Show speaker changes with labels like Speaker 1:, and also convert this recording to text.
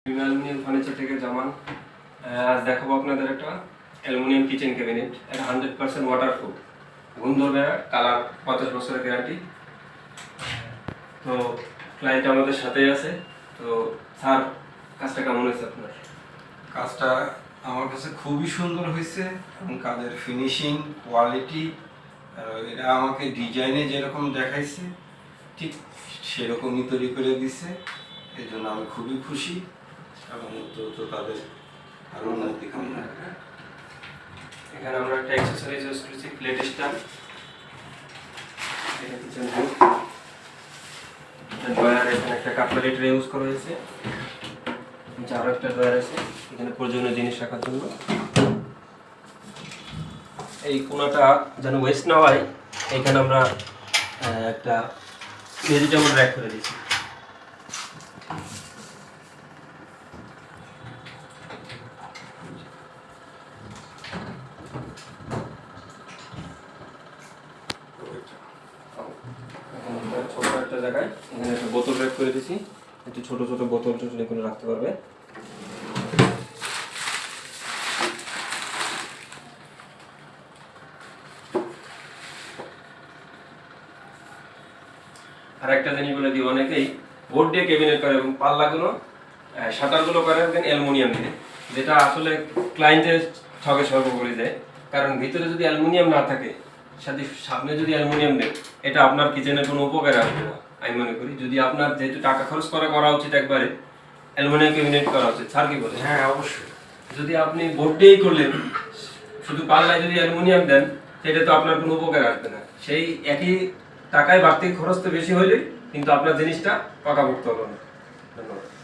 Speaker 1: Aluminium furniture থেকে জামান। আজ দেখাবো আপনাদের একটা অ্যালুমিনিয়াম কিচেন ক্যাবিনেট। এটা 100% ওয়াটারপ্রুফ, গুণ ধরবে না, কালার 50 বছরের গ্যারান্টি। তো ক্লায়েন্ট আমাদের সাথেই আছে। তো স্যার, কাজটা কেমন হয়েছে আপনার?
Speaker 2: কাজটা আমার কাছে খুবই সুন্দর হয়েছে এবং কাজের ফিনিশিং, কোয়ালিটি, এটা আমাকে ডিজাইনে যেরকম দেখাইছে ঠিক সেরকমই তৈরি করে দিছে। এই জন্য আমি খুবই খুশি এবং তো তাদের আরও উন্নতি কামনা করি।
Speaker 1: এখানে আমরা একটা অ্যাক্সেসরিজ ইউজ করেছি, প্লেট স্ট্যান্ড, এটা কিচেন হুড, ড্রয়ার, এখানে একটা কাটলারি ট্রে ইউজ করা হয়েছে, নিচে আরও একটা ড্রয়ার আছে এখানে প্রয়োজনীয় জিনিস রাখার জন্য। এই কোনাটা যেন ওয়েস্ট না হয়, এখানে আমরা একটা ভেজিটেবল র্যাক করে দিয়েছি। ছোট একটা জায়গায় এখানে একটা বোতল র্যাক করে দিয়েছি, একটু ছোট ছোট বোতল টুতল করে রাখতে পারবে। আর একটা জিনিস বলে দিই, অনেকেই বোর্ড দিয়ে ক্যাবিনেট করে এবং পাল্লাগুলো শাটারগুলো করে অ্যালুমিনিয়াম দিয়ে, যেটা আসলে ক্লায়েন্টের ঠকে সর্বোপরি দেয়। কারণ ভিতরে যদি অ্যালুমিনিয়াম না থাকে, সামনে যদি অ্যালুমিনিয়াম দেয়, এটা আপনার কিচেনের কোনো উপকারে আসবে না আমি মনে করি। যদি আপনার যেহেতু টাকা খরচ করা উচিত, একবারে অ্যালুমিনিয়াম ক্যাবিনেট করা উচিত। স্যার কি বলে?
Speaker 2: হ্যাঁ, অবশ্যই।
Speaker 1: যদি আপনি বোর্ড দিয়েই করলেন, শুধু পাল্লায় যদি অ্যালুমিনিয়াম দেন, সেটা তো আপনার কোনো উপকার আসবে না। সেই একই টাকায় বাড়তি খরচ তো বেশি হলে কিন্তু আপনার জিনিসটা পাকাপোক্ত হলো না।